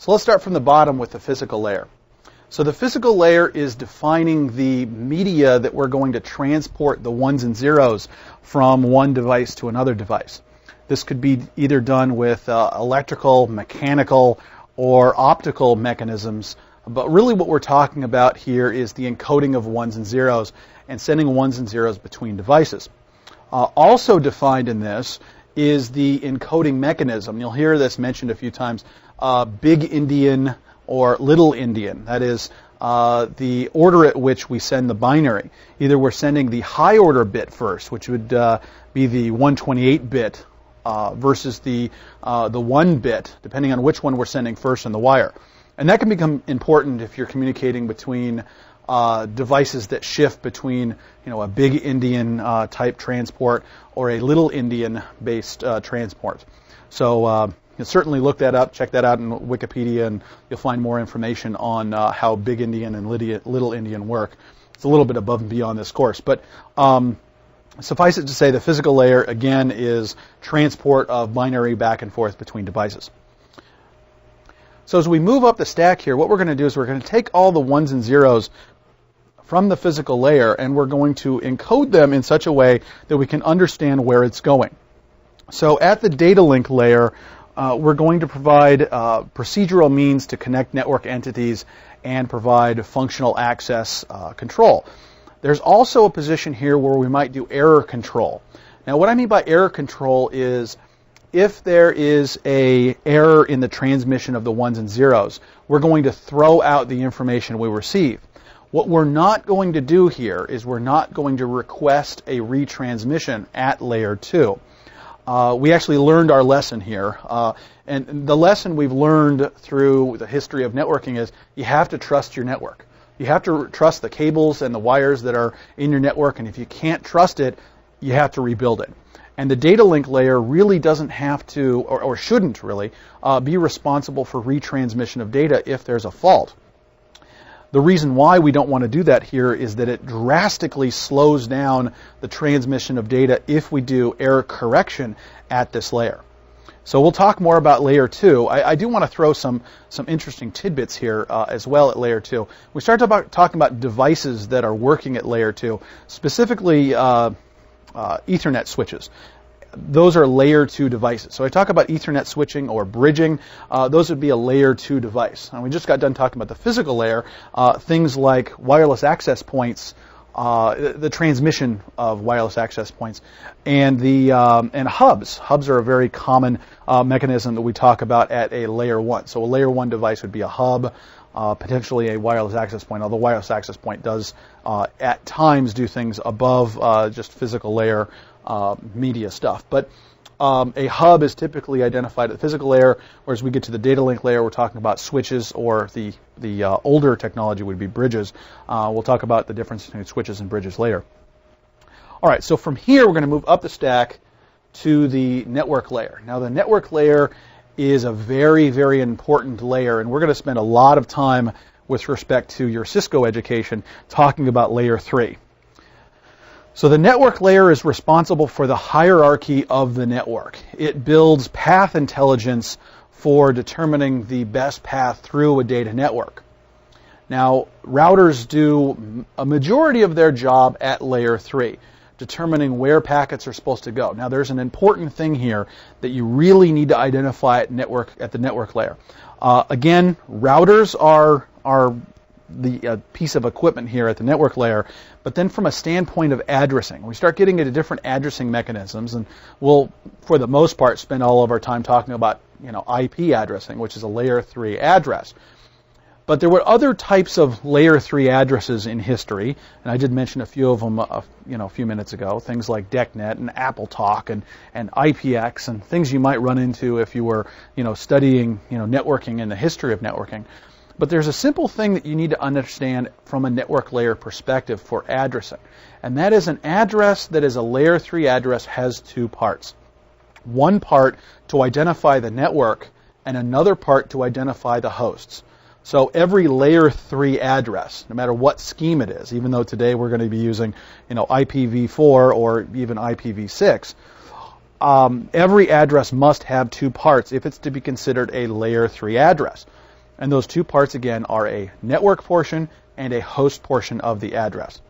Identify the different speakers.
Speaker 1: So let's start from the bottom with the physical layer. So the physical layer is defining the media that we're going to transport the ones and zeros from one device to another device. This could be either done with electrical, mechanical, or optical mechanisms. But really what we're talking about here is the encoding of ones and zeros and sending ones and zeros between devices. Also defined in this is the encoding mechanism. You'll hear this mentioned a few times, big Indian or little Indian. That is the order at which we send the binary. Either we're sending the high order bit first, which would be the 128 bit versus the 1 bit, depending on which one we're sending first in the wire. And that can become important if you're communicating between devices that shift between, a big Indian type transport or a little Indian based transport. So you can certainly look that up, check that out in Wikipedia, and you'll find more information on how big Indian and little Indian work. It's a little bit above and beyond this course, but suffice it to say the physical layer, again, is transport of binary back and forth between devices. So as we move up the stack here, what we're going to do is we're going to take all the ones and zeros from the physical layer and we're going to encode them in such a way that we can understand where it's going. So at the data link layer, we're going to provide procedural means to connect network entities and provide functional access control. There's also a position here where we might do error control. Now what I mean by error control is if there is an error in the transmission of the ones and zeros, we're going to throw out the information we receive. What we're not going to do here is we're not going to request a retransmission at layer 2. We actually learned our lesson here. And the lesson we've learned through the history of networking is you have to trust your network. You have to trust the cables and the wires that are in your network, and if you can't trust it, you have to rebuild it. And the data link layer really doesn't have to, or shouldn't really, be responsible for retransmission of data if there's a fault. The reason why we don't want to do that here is that it drastically slows down the transmission of data if we do error correction at this layer. So we'll talk more about layer 2. I do want to throw some interesting tidbits here as well at layer 2. We start talking about devices that are working at layer 2, specifically Ethernet switches. Those are layer 2 devices. So I talk about Ethernet switching or bridging. Those would be a layer 2 device. And we just got done talking about the physical layer. Things like wireless access points, the transmission of wireless access points, and hubs. Hubs are a very common mechanism that we talk about at a layer 1. So a layer 1 device would be a hub, potentially a wireless access point, although wireless access point does at times do things above just physical layer media stuff. But a hub is typically identified at the physical layer, whereas we get to the data link layer, we're talking about switches, or the older technology would be bridges. We'll talk about the difference between switches and bridges later. All right, so from here we're going to move up the stack to the network layer. Now the network layer is a very, very important layer, and we're going to spend a lot of time with respect to your Cisco education talking about layer 3. So the network layer is responsible for the hierarchy of the network. It builds path intelligence for determining the best path through a data network. Now, routers do a majority of their job at layer 3, determining where packets are supposed to go. Now, there's an important thing here that you really need to identify at the network layer. Again, routers are the piece of equipment here at the network layer, but then from a standpoint of addressing, we start getting into different addressing mechanisms, and we'll, for the most part, spend all of our time talking about IP addressing, which is a layer 3 address. But there were other types of layer 3 addresses in history, and I did mention a few of them a few minutes ago, things like DECnet and AppleTalk and IPX and things you might run into if you were studying networking and the history of networking. But there's a simple thing that you need to understand from a network layer perspective for addressing, and that is an address that is a layer 3 address has two parts. One part to identify the network and another part to identify the hosts. So every layer 3 address, no matter what scheme it is, even though today we're going to be using IPv4 or even IPv6, every address must have two parts if it's to be considered a layer 3 address. And those two parts, again, are a network portion and a host portion of the address.